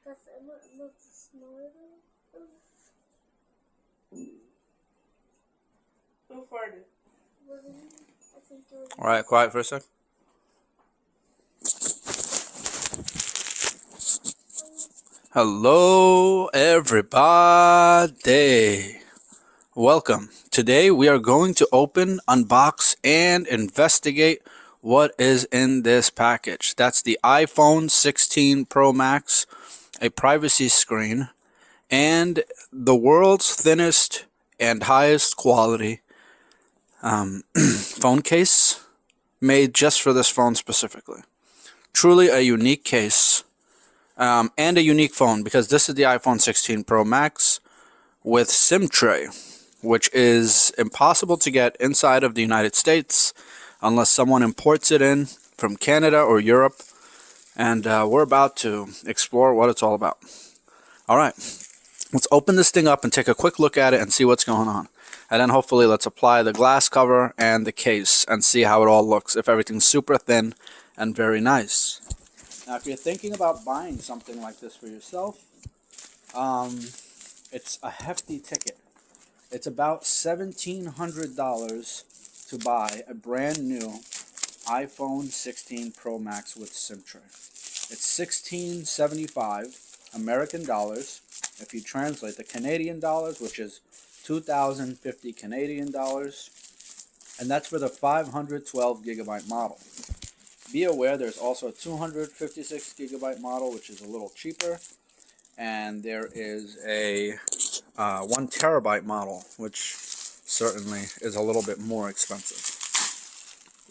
Who farted? All right, quiet for a sec. Hello, everybody. Welcome. Today we are going to open, unbox, and investigate what is in this package. That's the iPhone 16 Pro Max, a privacy screen, and the world's thinnest and highest quality phone case made just for this phone specifically. Truly a unique case and a unique phone because this is the iPhone 16 Pro Max with SIM tray, which is impossible to get inside of the United States unless someone imports it in from Canada or Europe. And we're about to explore what it's all about. All right, let's open this thing up and take a quick look at it and see what's going on. And then hopefully let's apply the glass cover and the case and see how it all looks, if everything's super thin and very nice. Now, if you're thinking about buying something like this for yourself, it's a hefty ticket. It's about $1,700 to buy a brand new iPhone 16 Pro Max with SIM tray. It's $1,675 American dollars. If you translate the Canadian dollars, which is 2,050 Canadian dollars, and that's for the 512 gigabyte model. Be aware there's also a 256 gigabyte model, which is a little cheaper, and there is a 1 terabyte model, which certainly is a little bit more expensive.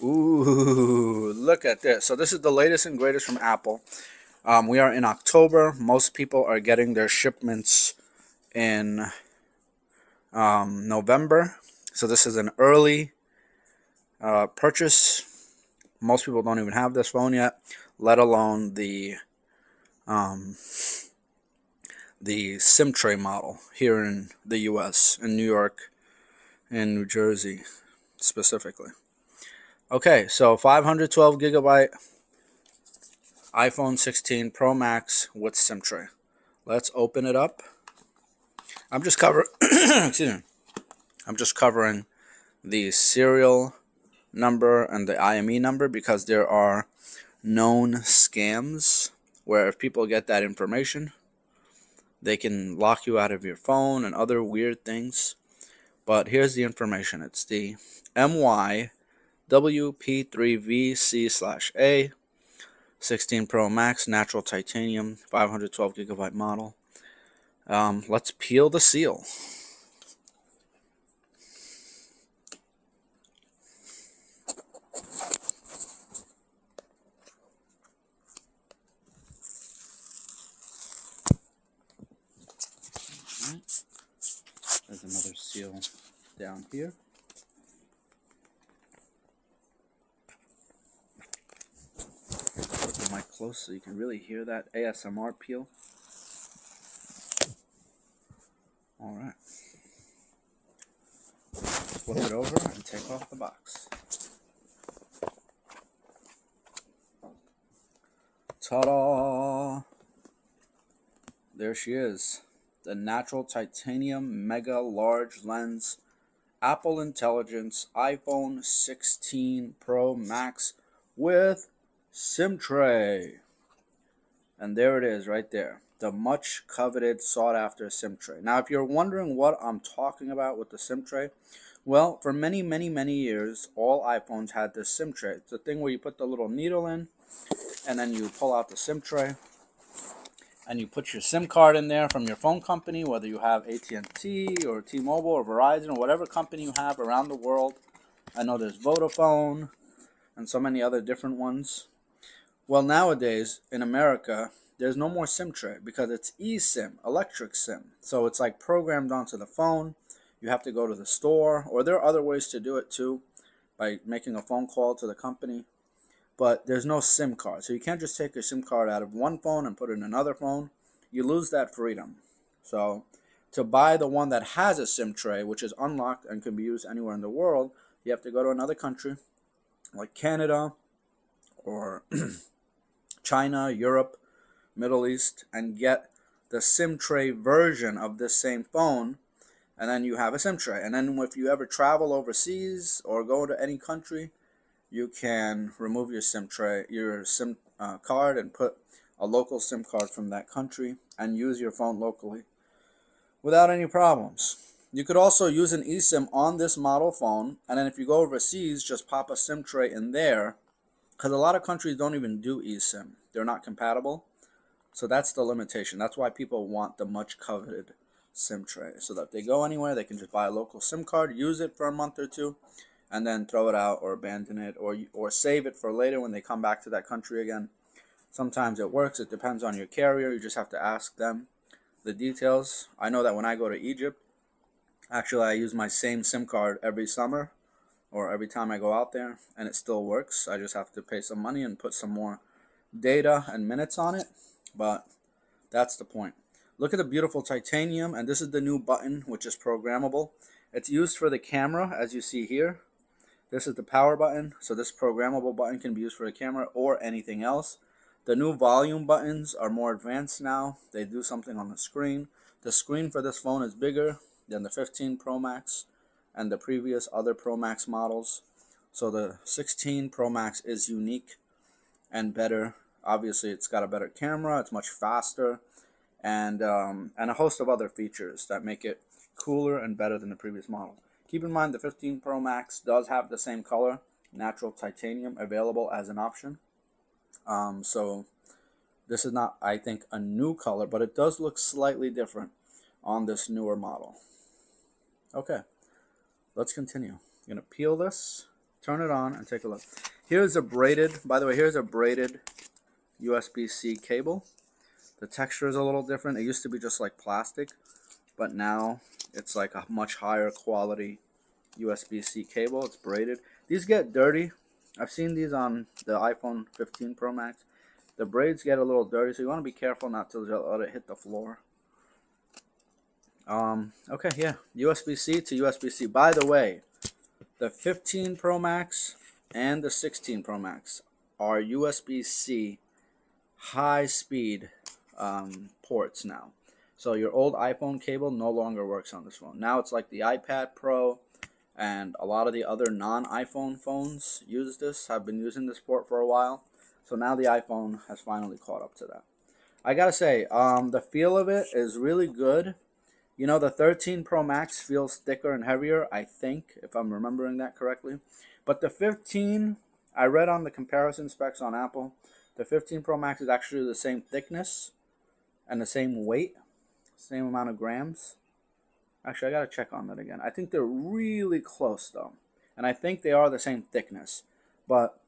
Ooh, look at this. So this is the latest and greatest from Apple. We are in October. Most people are getting their shipments in November. So this is an early purchase. Most people don't even have this phone yet, let alone the SIM tray model here in the U.S., in New York, in New Jersey specifically. Okay, so 512 gigabyte iPhone 16 Pro Max with SIM tray. Let's open it up. I'm just covering excuse me. I'm just covering the serial number and the IME number because there are known scams where if people get that information, they can lock you out of your phone and other weird things. But here's the information. It's the MYWP3VC/A 16 Pro Max natural titanium 512 gigabyte model. Let's peel the seal. There's another seal down here. Put the mic close so you can really hear that ASMR peel. All right. Flip it over and take off the box. Ta-da! There she is. The natural titanium mega large lens Apple Intelligence iPhone 16 Pro Max with SIM tray. And there it is right there. The much coveted sought after SIM tray. Now if you're wondering what I'm talking about with the SIM tray, well, for many years all iPhones had this SIM tray. It's the thing where you put the little needle in and then you pull out the SIM tray and you put your SIM card in there from your phone company, whether you have AT&T or T-Mobile or Verizon or whatever company you have around the world. I know there's Vodafone and so many other different ones. Well, nowadays in America, there's no more SIM tray because it's eSIM, electric SIM. So it's like programmed onto the phone. You have to go to the store, or there are other ways to do it too, by making a phone call to the company. But there's no SIM card. So you can't just take your SIM card out of one phone and put it in another phone. You lose that freedom. So to buy the one that has a SIM tray, which is unlocked and can be used anywhere in the world, you have to go to another country like Canada or China, Europe, Middle East, and get the SIM tray version of this same phone, and then you have a SIM tray. And then if you ever travel overseas or go to any country, you can remove your SIM tray, your SIM card, and put a local SIM card from that country and use your phone locally without any problems. You could also use an eSIM on this model phone, and then if you go overseas, just pop a SIM tray in there, because a lot of countries don't even do eSIM. They're not compatible. So that's the limitation. That's why people want the much coveted SIM tray, so that if they go anywhere, they can just buy a local SIM card, use it for a month or two, and then throw it out or abandon it, or save it for later when they come back to that country again. Sometimes it works. It depends on your carrier. You just have to ask them the details. I know that when I go to Egypt, actually I use my same SIM card every summer or every time I go out there, and it still works. I just have to pay some money and put some more data and minutes on it, but that's the point. Look at the beautiful titanium, and this is the new button, which is programmable. It's used for the camera, as you see here. This is the power button, so this programmable button can be used for the camera or anything else. The new volume buttons are more advanced now. They do something on the screen. The screen for this phone is bigger than the 15 Pro Max and the previous other Pro Max models. So the 16 Pro Max is unique and better. Obviously, it's got a better camera. It's much faster, and a host of other features that make it cooler and better than the previous model. Keep in mind the 15 Pro Max does have the same color, natural titanium, available as an option. So this is not, I think, a new color, but it does look slightly different on this newer model. Okay, let's continue. I'm going to peel this, turn it on, and take a look. Here's a braided, by the way, here's a braided USB-C cable. The texture is a little different. It used to be just like plastic, but now it's like a much higher quality USB-C cable. It's braided. These get dirty. I've seen these on the iPhone 15 Pro Max. The braids get a little dirty, so you want to be careful not to let it hit the floor. Okay, yeah, USB-C to USB-C. By the way, the 15 Pro Max and the 16 Pro Max are USB-C high-speed ports now. So your old iPhone cable no longer works on this phone. Now it's like the iPad Pro, and a lot of the other non-iPhone phones use this, have been using this port for a while. So now the iPhone has finally caught up to that. I gotta say, the feel of it is really good. You know, the 13 Pro Max feels thicker and heavier, I think, if I'm remembering that correctly. But the 15, I read on the comparison specs on Apple, the 15 Pro Max is actually the same thickness and the same weight, same amount of grams. Actually, I gotta check on that again. I think they're really close though, and I think they are the same thickness. But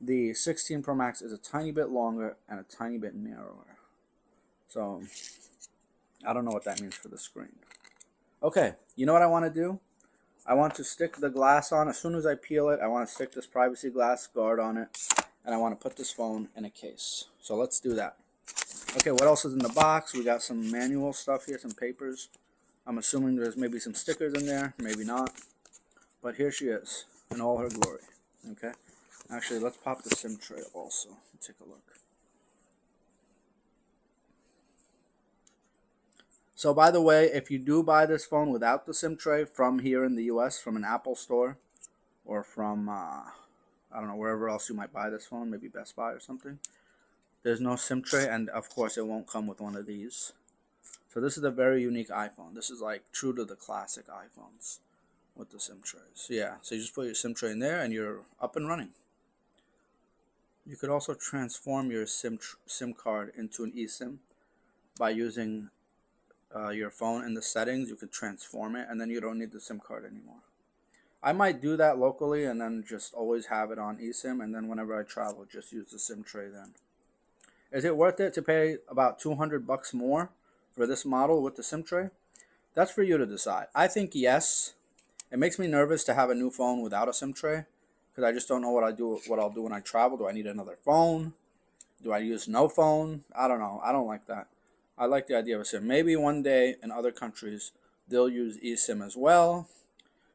the 16 Pro Max is a tiny bit longer and a tiny bit narrower. So I don't know what that means for the screen. Okay, you know what I want to do? I want to stick the glass on. As soon as I peel it, I want to stick this privacy glass guard on it, and I want to put this phone in a case. So let's do that. Okay, what else is in the box? We got some manual stuff here, some papers. I'm assuming there's maybe some stickers in there, maybe not. But here she is, in all her glory. Okay, actually, let's pop the SIM tray also and take a look. So by the way, if you do buy this phone without the SIM tray from here in the US, from an Apple store, or from, I don't know, wherever else you might buy this phone, maybe Best Buy or something, there's no SIM tray, and of course it won't come with one of these. So this is a very unique iPhone. This is like true to the classic iPhones with the SIM trays. Yeah, so you just put your SIM tray in there and you're up and running. You could also transform your SIM card into an eSIM by using your phone in the settings. You could transform it, and then you don't need the SIM card anymore. I might do that locally and then just always have it on eSIM, and then whenever I travel, just use the SIM tray then. Is it worth it to pay about $200 more for this model with the SIM tray? That's for you to decide. I think yes. It makes me nervous to have a new phone without a SIM tray, because I just don't know what I'll do when I travel. Do I need another phone? Do I use no phone? I don't know. I don't like that. I like the idea of a SIM. Maybe one day in other countries they'll use eSIM as well,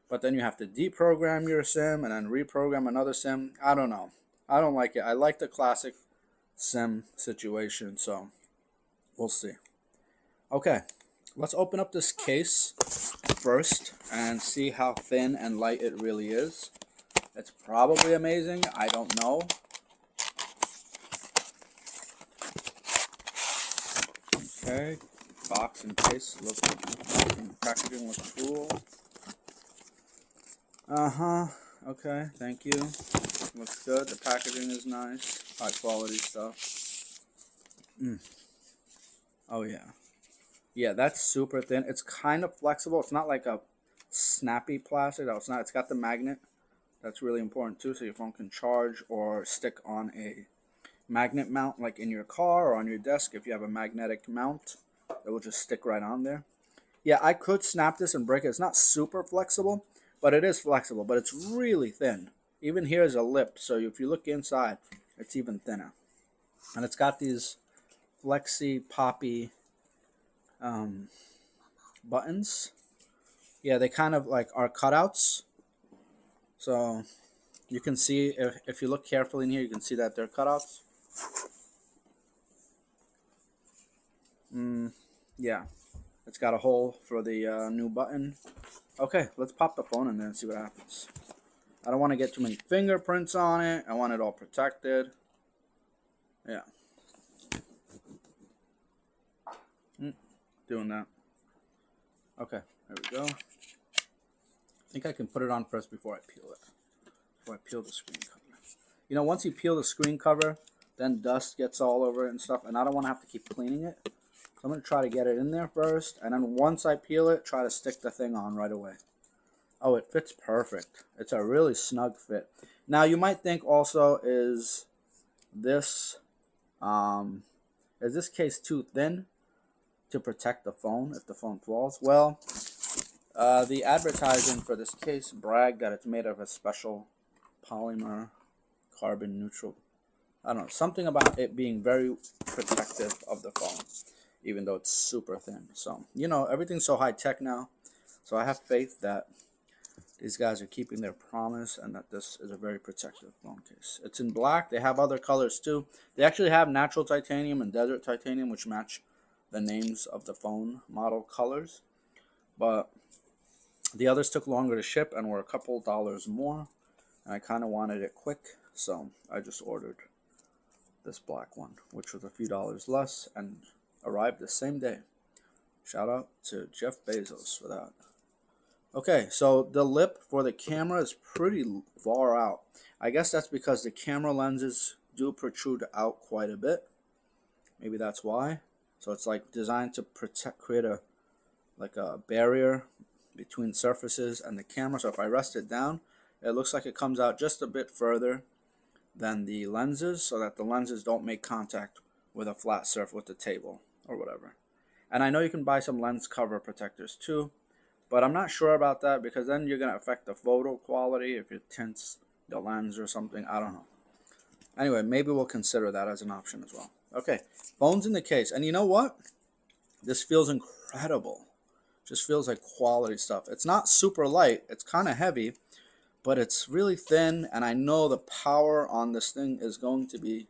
but then you have to deprogram your SIM and then reprogram another SIM. I don't know. I don't like it. I like the classic SIM situation. So We'll see. Okay, let's open up this case first and see how thin and light it really is. It's probably amazing. I don't know. Okay, box and case look, packaging looks cool. Okay, thank you. Looks good. The packaging is nice. High quality stuff. Oh yeah. Yeah, that's super thin. It's kind of flexible. It's not like a snappy plastic. No, it's not. It's got the magnet. That's really important too, so your phone can charge or stick on a magnet mount like in your car or on your desk. If you have a magnetic mount, it will just stick right on there. Yeah, I could snap this and break it. It's not super flexible, but it is flexible, but it's really thin. Even here is a lip, so if you look inside, it's even thinner. And it's got these flexi poppy buttons. Yeah, they kind of like are cutouts. So you can see, if you look carefully in here, you can see that they're cutouts. Yeah, it's got a hole for the new button. Okay, let's pop the phone in there and see what happens. I don't want to get too many fingerprints on it. I want it all protected. Yeah. Doing that. Okay, there we go. I think I can put it on first before I peel it. Before I peel the screen cover. You know, once you peel the screen cover, then dust gets all over it and stuff, and I don't want to have to keep cleaning it. So I'm going to try to get it in there first, and then once I peel it, try to stick the thing on right away. Oh, it fits perfect. It's a really snug fit. Now, you might think also, is this case too thin to protect the phone if the phone falls? Well, the advertising for this case bragged that it's made of a special polymer carbon neutral. I don't know, something about it being very protective of the phone, even though it's super thin. So, you know, everything's so high tech now. So I have faith that these guys are keeping their promise and that this is a very protective phone case. It's in black. They have other colors too. They actually have natural titanium and desert titanium, which match the names of the phone model colors. But the others took longer to ship and were a couple dollars more. And I kind of wanted it quick, so I just ordered this black one, which was a few dollars less and arrived the same day. Shout out to Jeff Bezos for that. Okay, so the lip for the camera is pretty far out. I guess that's because the camera lenses do protrude out quite a bit. Maybe that's why. So it's like designed to create a barrier between surfaces and the camera. So if I rest it down, it looks like it comes out just a bit further than the lenses, so that the lenses don't make contact with a flat surface, with the table or whatever. And I know you can buy some lens cover protectors too, but I'm not sure about that because then you're going to affect the photo quality if it tints the lens or something. I don't know. Anyway, maybe we'll consider that as an option as well. Okay, phone's in the case. And you know what? This feels incredible. Just feels like quality stuff. It's not super light. It's kind of heavy, but it's really thin, and I know the power on this thing is going to be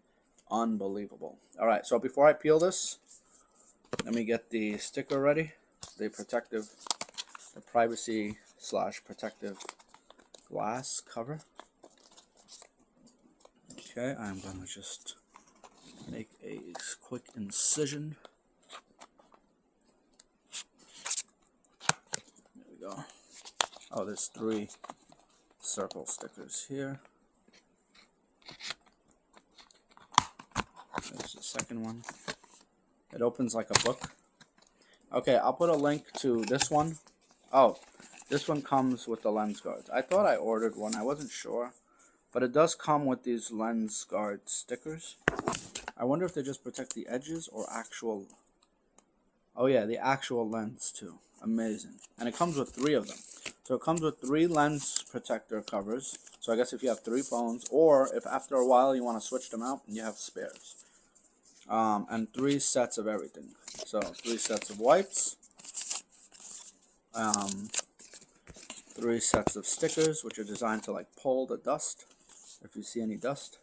unbelievable. All right, so before I peel this, let me get the sticker ready, the privacy / protective glass cover. Okay, I'm going to just make a quick incision. There we go. Oh, there's 3 circle stickers here. There's the second one. It opens like a book. Okay, I'll put a link to this one. Oh, this one comes with the lens guards. I thought I ordered one. I wasn't sure. But it does come with these lens guard stickers. I wonder if they just protect the edges or actual... Oh yeah, the actual lens too. Amazing. And it comes with 3 of them. So it comes with 3 lens protector covers. So I guess if you have 3 phones, or if after a while you want to switch them out, you have spares. And 3 sets of everything. So 3 sets of wipes. 3 sets of stickers, which are designed to like pull the dust if you see any dust.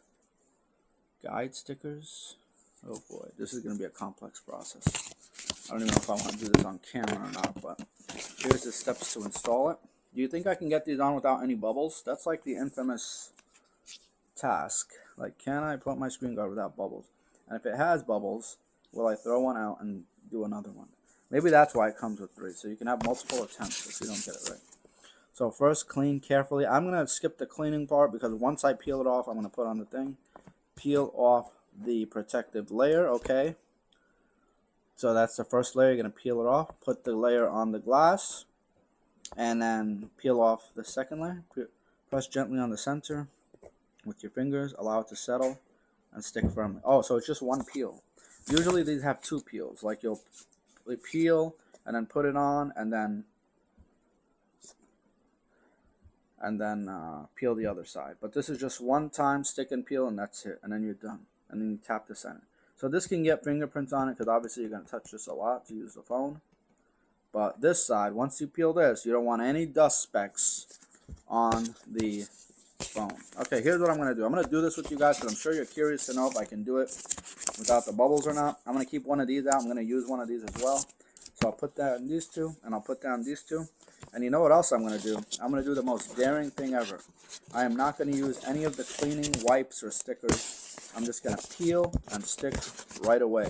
Guide stickers. Oh boy, this is going to be a complex process. I don't even know if I want to do this on camera or not, but here's the steps to install it. Do you think I can get these on without any bubbles? That's like the infamous task. Like, can I put my screen guard without bubbles? And if it has bubbles, will I throw one out and do another one? Maybe that's why it comes with 3, so you can have multiple attempts if you don't get it right. So first, clean carefully. I'm going to skip the cleaning part because once I peel it off, I'm going to put on the thing. Peel off the protective layer, okay? So that's the first layer. You're going to peel it off. Put the layer on the glass. And then peel off the second layer. Press gently on the center with your fingers. Allow it to settle and stick firmly. Oh, so it's just one peel. Usually these have 2 peels. Like you'll peel and then put it on and then peel the other side. But this is just one time stick and peel, and that's it. And then you're done. And then you tap the center. So this can get fingerprints on it because obviously you're going to touch this a lot to use the phone. But this side, once you peel this, you don't want any dust specks on the phone. Okay, here's what I'm going to do. I'm going to do this with you guys because I'm sure you're curious to know if I can do it without the bubbles or not. I'm going to keep one of these out. I'm going to use one of these as well. So I'll put down these 2, and I'll put down these 2. And you know what else I'm going to do? I'm going to do the most daring thing ever. I am not going to use any of the cleaning wipes or stickers. I'm just going to peel and stick right away.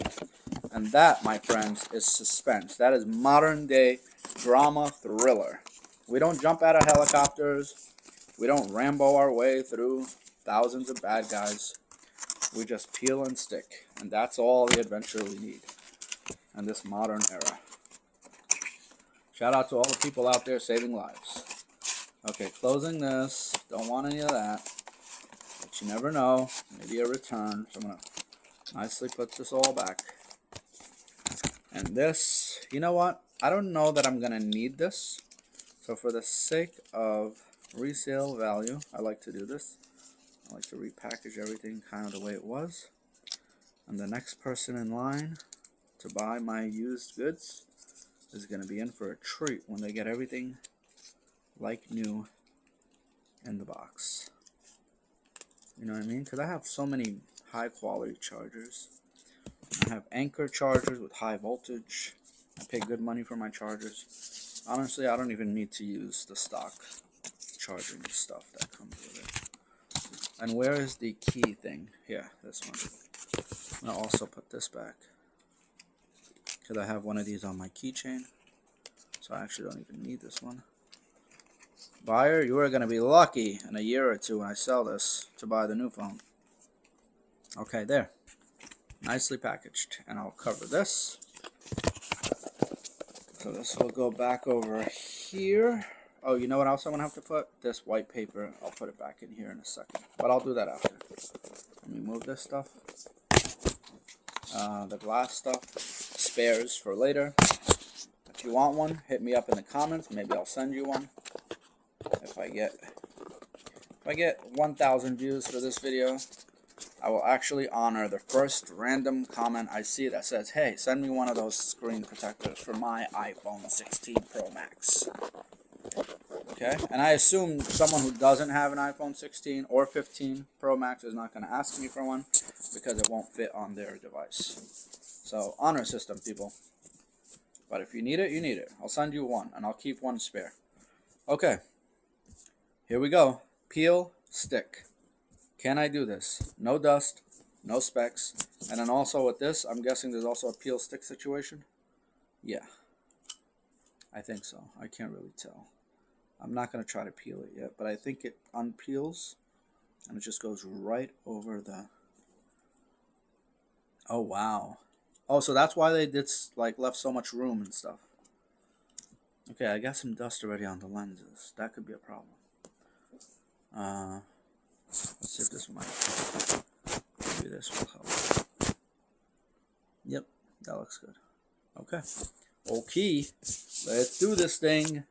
And that, my friends, is suspense. That is modern day drama thriller. We don't jump out of helicopters. We don't Rambo our way through thousands of bad guys. We just peel and stick. And that's all the adventure we need in this modern era. Shout out to all the people out there saving lives. Okay, closing this. Don't want any of that. But you never know. Maybe a return. So I'm going to nicely put this all back. And this, you know what? I don't know that I'm going to need this. So for the sake of resale value, I like to do this. I like to repackage everything kind of the way it was. And the next person in line to buy my used goods is going to be in for a treat when they get everything like new in the box. You know what I mean? Because I have so many high quality chargers. I have Anchor chargers with high voltage. I pay good money for my chargers. Honestly, I don't even need to use the stock charging stuff that comes with it. And where is the key thing? Yeah, this one. I'm going to also put this back because I have one of these on my keychain. So I actually don't even need this one. Buyer, you are going to be lucky in a year or 2 when I sell this to buy the new phone. Okay, there. Nicely packaged. And I'll cover this. So this will go back over here. Oh, you know what else I'm going to have to put? This white paper. I'll put it back in here in a second. But I'll do that after. Let me move this stuff. The glass stuff. Spares for later. If you want one, hit me up in the comments. Maybe I'll send you one. If I get 1,000 views for this video, I will actually honor the first random comment I see that says, hey, send me one of those screen protectors for my iPhone 16 Pro Max. Okay? And I assume someone who doesn't have an iPhone 16 or 15 Pro Max is not going to ask me for one because it won't fit on their device. So, honor system, people. But if you need it, you need it. I'll send you one, and I'll keep one spare. Okay. Here we go. Peel, stick. Can I do this? No dust, no specks. And then also with this, I'm guessing there's also a peel stick situation. Yeah. I think so. I can't really tell. I'm not going to try to peel it yet, but I think it unpeels and it just goes right over the... Oh, wow. Oh, so that's why they did like left so much room and stuff. Okay, I got some dust already on the lenses. That could be a problem. Let's see if this might. Maybe this will help. Yep, that looks good. Okay. Okay, let's do this thing.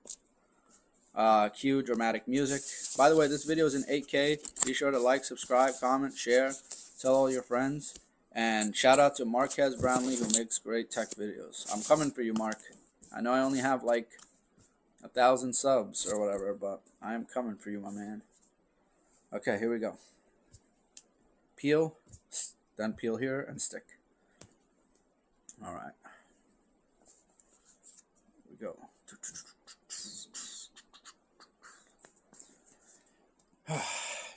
Cue dramatic music. By the way, this video is in 8K. Be sure to like, subscribe, comment, share, tell all your friends. And shout out to Marquez Brownlee, who makes great tech videos. I'm coming for you, Mark. I know I only have like 1,000 subs or whatever, but I am coming for you, my man. Okay, here we go. Peel, then peel here and stick. All right. Here we go.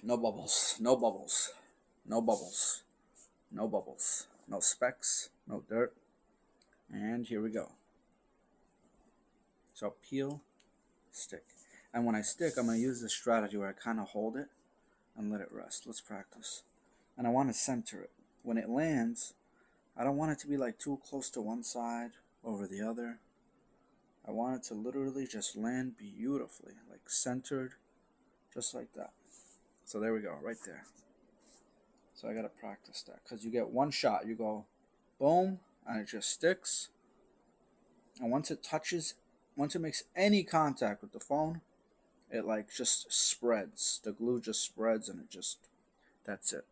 No bubbles. No bubbles. No bubbles. No bubbles. No specks. No dirt. And here we go. So peel, stick. And when I stick, I'm going to use this strategy where I kind of hold it and let it rest. Let's practice. And I want to center it. When it lands, I don't want it to be like too close to one side over the other. I want it to literally just land beautifully, like centered, just like that. So there we go, right there. So I got to practice that because you get one shot. You go boom, and it just sticks. And once it makes any contact with the phone, it like just spreads. The glue just spreads and that's it.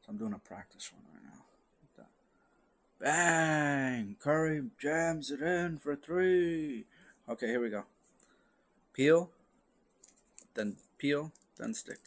So I'm doing a practice one right now. Like that. Bang! Curry jams it in for 3. Okay, here we go. Peel, then stick.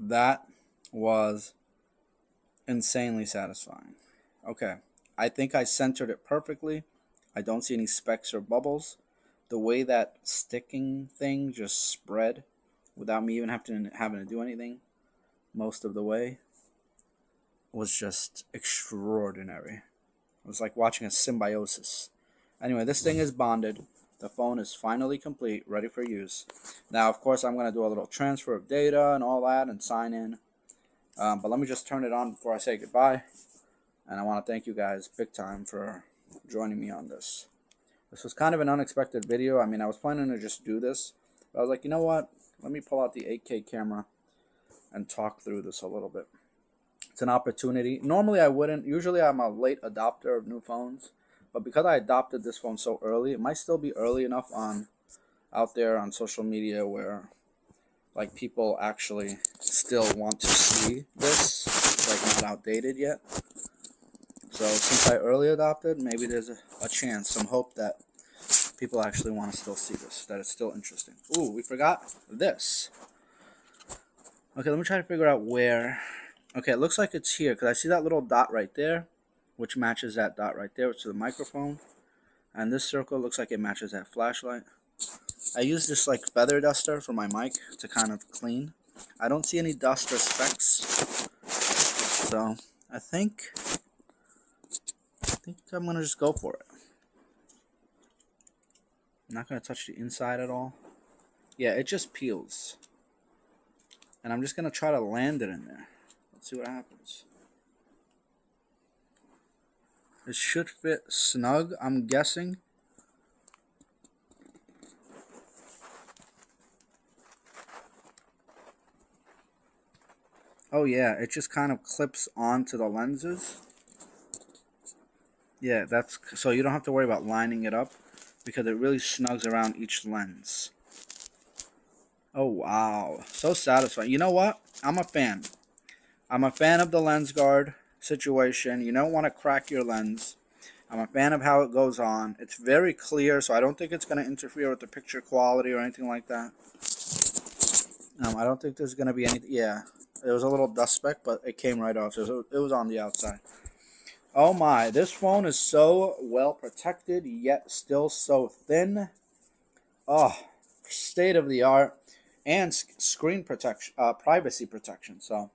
That was insanely satisfying. Okay, I think I centered it perfectly. I don't see any specks or bubbles. The way that sticking thing just spread without me even having to do anything most of the way was just extraordinary. It was like watching a symbiosis. Anyway, this thing is bonded. The phone is finally complete, ready for use. Now, of course, I'm going to do a little transfer of data and all that and sign in. But let me just turn it on before I say goodbye. And I want to thank you guys big time for joining me on this. This was kind of an unexpected video. I mean, I was planning to just do this. But I was like, you know what? Let me pull out the 8K camera and talk through this a little bit. It's an opportunity. Normally I wouldn't. Usually I'm a late adopter of new phones. But because I adopted this phone so early, it might still be early enough out there on social media where like people actually still want to see this. It's like not outdated yet. So since I early adopted, maybe there's a chance, some hope that people actually want to still see this, that it's still interesting. Ooh, we forgot this. Okay, let me try to figure out where. Okay, it looks like it's here because I see that little dot right there, which matches that dot right there, which is the microphone. And this circle looks like it matches that flashlight. I use this like feather duster for my mic to kind of clean. I don't see any dust or specks. So I think I'm going to just go for it. I'm not going to touch the inside at all. Yeah, it just peels. And I'm just going to try to land it in there. Let's see what happens. It should fit snug, I'm guessing. Oh yeah, it just kind of clips onto the lenses. Yeah, that's so you don't have to worry about lining it up because it really snugs around each lens. Oh wow, so satisfying. You know what? I'm a fan. I'm a fan of the lens guard situation. You don't want to crack your lens. I'm a fan of how it goes on. It's very clear, so I don't think it's going to interfere with the picture quality or anything like that. I don't think there's going to be any. Yeah, there was a little dust speck, but it came right off. So it was on the outside. Oh my, this phone is so well protected, yet still so thin. Oh, state of the art. And screen protection, privacy protection. So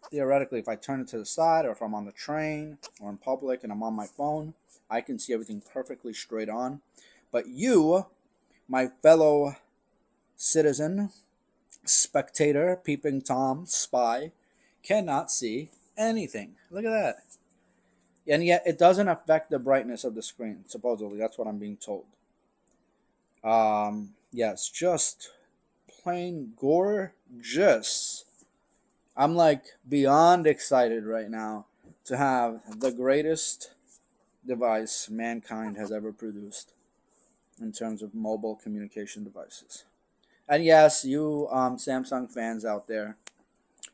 theoretically, if I turn it to the side or if I'm on the train or in public and I'm on my phone, I can see everything perfectly straight on. But you, my fellow citizen, spectator, peeping Tom, spy, cannot see anything. Look at that. And yet it doesn't affect the brightness of the screen, supposedly. That's what I'm being told. Yes, just plain gorgeous. I'm like beyond excited right now to have the greatest device mankind has ever produced in terms of mobile communication devices. And yes, you Samsung fans out there,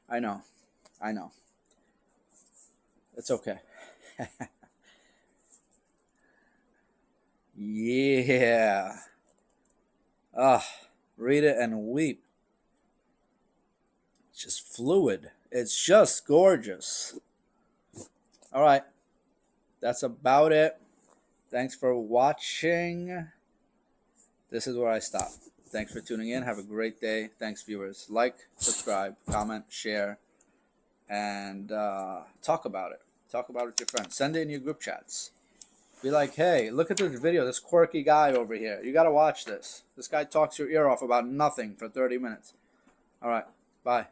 I know, I know, it's okay. Yeah. Ah, read it and weep. It's just fluid. It's just gorgeous. All right, that's about it. Thanks for watching. This is where I stop. Thanks for tuning in. Have a great day. Thanks, viewers. Like, subscribe, comment, share, and talk about it. Talk about it with your friends. Send it in your group chats. Be like, hey, look at this video. This quirky guy over here. You got to watch this. This guy talks your ear off about nothing for 30 minutes. All right. Bye.